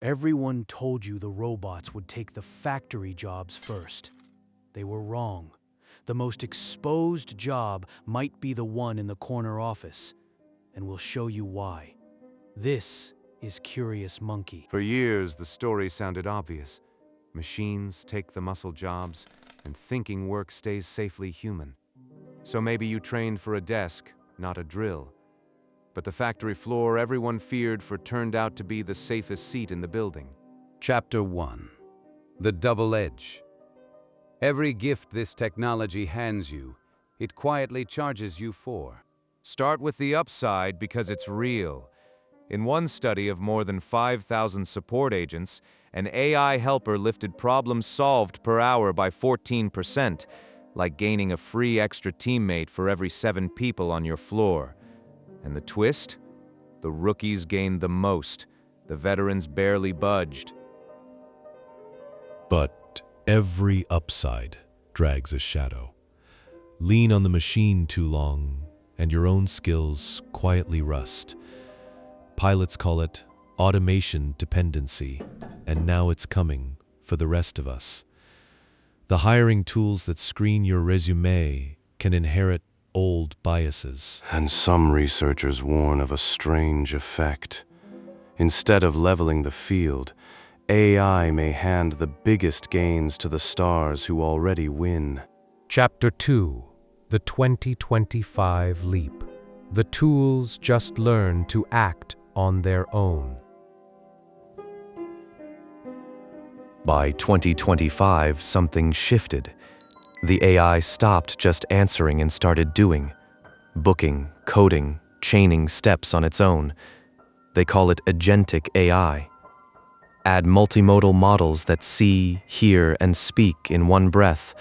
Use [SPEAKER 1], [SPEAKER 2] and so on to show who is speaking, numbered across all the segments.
[SPEAKER 1] Everyone told you the robots would take the factory jobs first. They were wrong. The most exposed job might be the one in the corner office, and we'll show you why. This is Curious Monkey.
[SPEAKER 2] For years, the story sounded obvious. Machines take the muscle jobs, and thinking work stays safely human. So maybe you trained for a desk, not a drill. But the factory floor everyone feared for turned out to be the safest seat in the building.
[SPEAKER 3] Chapter 1. The Double Edge. Every gift this technology hands you, it quietly charges you for.
[SPEAKER 2] Start with the upside because it's real. In one study of more than 5,000 support agents, an AI helper lifted problems solved per hour by 14%, like gaining a free extra teammate for every 7 people on your floor. And the twist? The rookies gained the most. The veterans barely budged.
[SPEAKER 4] But every upside drags a shadow. Lean on the machine too long, and your own skills quietly rust. Pilots call it automation dependency, and now it's coming for the rest of us. The hiring tools that screen your resume can inherit old biases.
[SPEAKER 5] And some researchers warn of a strange effect. Instead of leveling the field, AI may hand the biggest gains to the stars who already win.
[SPEAKER 6] Chapter 2. The 2025 Leap. The tools just learn to act on their own.
[SPEAKER 7] By 2025, something shifted. The AI stopped just answering and started doing. Booking, coding, chaining steps on its own. They call it agentic AI. Add multimodal models that see, hear, and speak in one breath,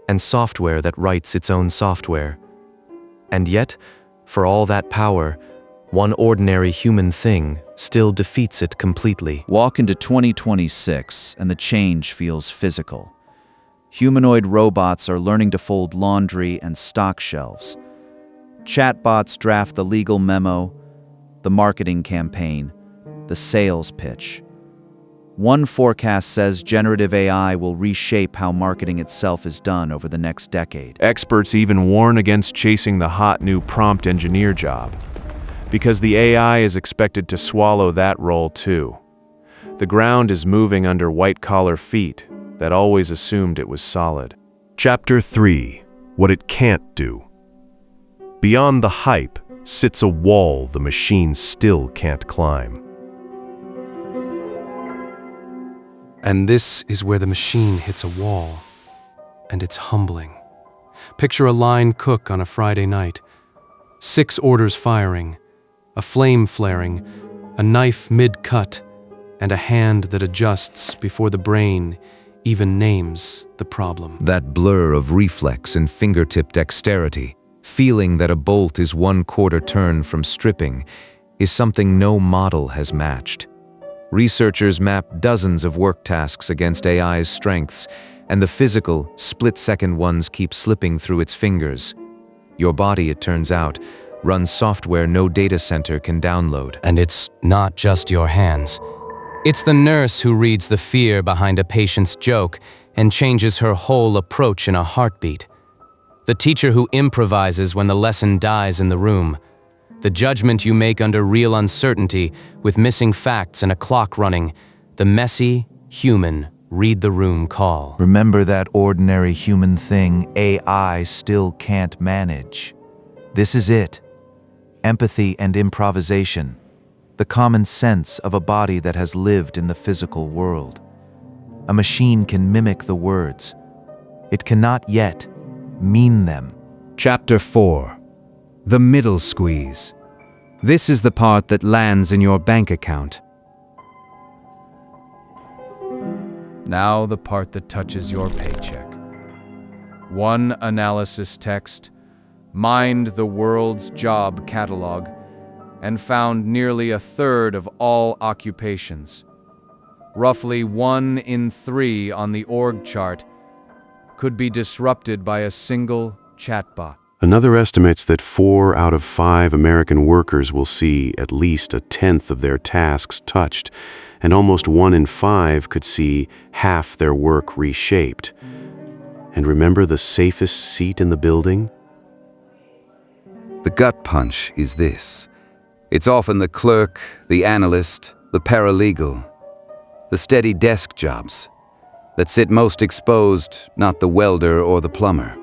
[SPEAKER 7] and software that writes its own software. And yet, for all that power, one ordinary human thing still defeats it completely.
[SPEAKER 8] Walk into 2026 and the change feels physical. Humanoid robots are learning to fold laundry and stock shelves. Chatbots draft the legal memo, the marketing campaign, the sales pitch. One forecast says generative AI will reshape how marketing itself is done over the next decade.
[SPEAKER 2] Experts even warn against chasing the hot new prompt engineer job, because the AI is expected to swallow that role too. The ground is moving under white-collar feet that always assumed it was solid.
[SPEAKER 4] Chapter 3. What it can't do. Beyond the hype sits a wall the machine still can't climb.
[SPEAKER 9] And this is where the machine hits a wall. And it's humbling. Picture a line cook on a Friday night. 6 orders firing, a flame flaring, a knife mid-cut, and a hand that adjusts before the brain even names the problem.
[SPEAKER 2] That blur of reflex and fingertip dexterity, feeling that a bolt is 1/4 turn from stripping, is something no model has matched. Researchers map dozens of work tasks against AI's strengths, and the physical, split-second ones keep slipping through its fingers. Your body, it turns out, runs software no data center can download.
[SPEAKER 9] And it's not just your hands. It's the nurse who reads the fear behind a patient's joke and changes her whole approach in a heartbeat. The teacher who improvises when the lesson dies in the room. The judgment you make under real uncertainty with missing facts and a clock running. The messy, human, read-the-room call.
[SPEAKER 8] Remember that ordinary human thing AI still can't manage. This is it. Empathy and improvisation. The common sense of a body that has lived in the physical world. A machine can mimic the words. It cannot yet mean them.
[SPEAKER 3] Chapter 4. The Middle Squeeze. This is the part that lands in your bank account.
[SPEAKER 6] Now the part that touches your paycheck. One analysis text mined the world's job catalog and found nearly 1/3 of all occupations. Roughly 1 in 3 on the org chart could be disrupted by a single chatbot.
[SPEAKER 5] Another estimates that 4 out of 5 American workers will see at least 1/10 of their tasks touched, and almost 1 in 5 could see half their work reshaped. And remember the safest seat in the building?
[SPEAKER 3] The gut punch is this. It's often the clerk, the analyst, the paralegal, the steady desk jobs that sit most exposed, not the welder or the plumber.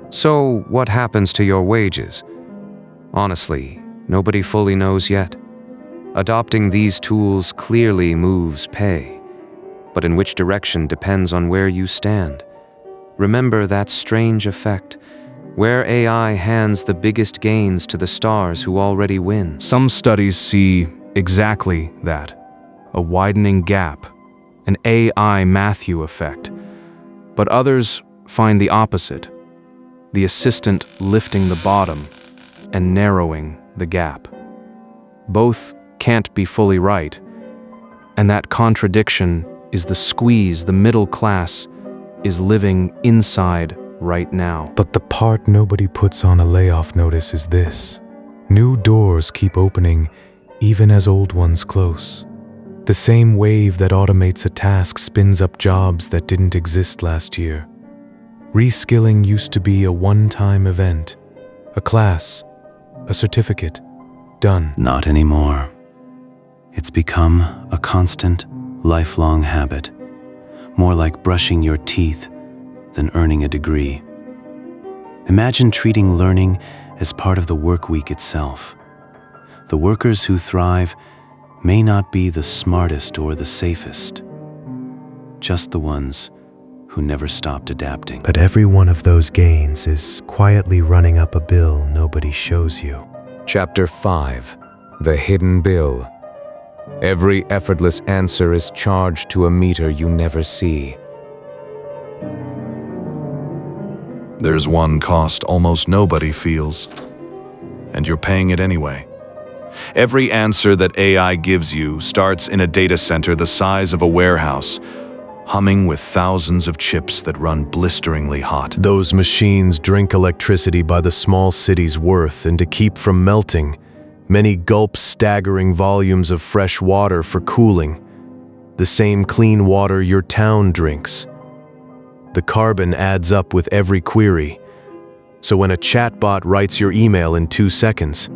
[SPEAKER 2] So, what happens to your wages? Honestly, nobody fully knows yet. Adopting these tools clearly moves pay, but in which direction depends on where you stand. Remember that strange effect, where AI hands the biggest gains to the stars who already win.
[SPEAKER 6] Some studies see exactly that, a widening gap, an AI Matthew effect. But others find the opposite, the assistant lifting the bottom and narrowing the gap. Both can't be fully right, and that contradiction is the squeeze the middle class is living inside right now.
[SPEAKER 10] But the part nobody puts on a layoff notice is this. New doors keep opening even as old ones close. The same wave that automates a task spins up jobs that didn't exist last year. Reskilling used to be a one-time event, a class, a certificate, done.
[SPEAKER 5] Not anymore. It's become a constant, lifelong habit, more like brushing your teeth than earning a degree. Imagine treating learning as part of the work week itself. The workers who thrive may not be the smartest or the safest, just the ones who never stopped adapting.
[SPEAKER 11] But every one of those gains is quietly running up a bill nobody shows you.
[SPEAKER 2] Chapter 5. The Hidden Bill. Every effortless answer is charged to a meter you never see.
[SPEAKER 10] There's one cost almost nobody feels, and you're paying it anyway. Every answer that AI gives you starts in a data center the size of a warehouse, humming with thousands of chips that run blisteringly hot.
[SPEAKER 11] Those machines drink electricity by the small city's worth, and to keep from melting, many gulp staggering volumes of fresh water for cooling, the same clean water your town drinks. The carbon adds up with every query. So when a chatbot writes your email in 2 seconds,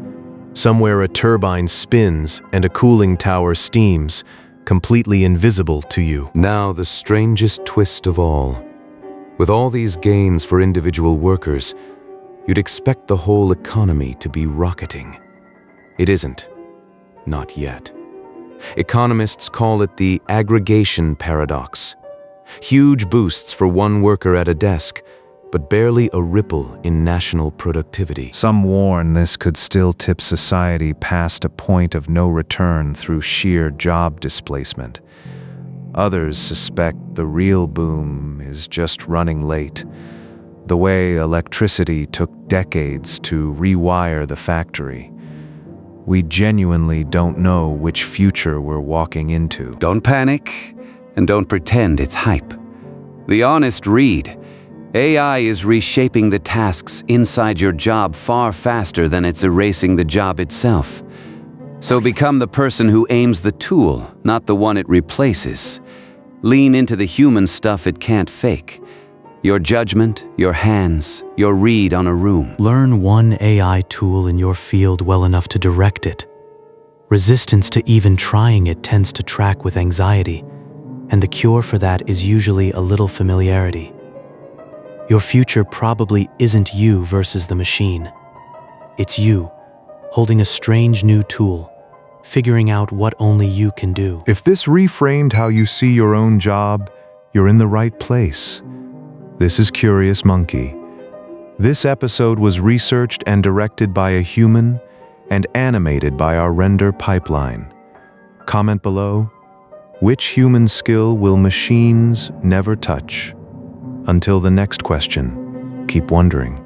[SPEAKER 11] somewhere a turbine spins and a cooling tower steams, completely invisible to you.
[SPEAKER 2] Now the strangest twist of all. With all these gains for individual workers, you'd expect the whole economy to be rocketing. It isn't. Not yet. Economists call it the aggregation paradox. Huge boosts for one worker at a desk, but barely a ripple in national productivity.
[SPEAKER 6] Some warn this could still tip society past a point of no return through sheer job displacement. Others suspect the real boom is just running late, the way electricity took decades to rewire the factory. We genuinely don't know which future we're walking into.
[SPEAKER 3] Don't panic, and don't pretend it's hype. The honest read: AI is reshaping the tasks inside your job far faster than it's erasing the job itself. So become the person who aims the tool, not the one it replaces. Lean into the human stuff it can't fake. Your judgment, your hands, your read on a room.
[SPEAKER 1] Learn one AI tool in your field well enough to direct it. Resistance to even trying it tends to track with anxiety, and the cure for that is usually a little familiarity. Your future probably isn't you versus the machine. It's you, holding a strange new tool, figuring out what only you can do.
[SPEAKER 10] If this reframed how you see your own job, you're in the right place. This is Curious Monkey. This episode was researched and directed by a human and animated by our render pipeline. Comment below, which human skill will machines never touch? Until the next question, keep wondering.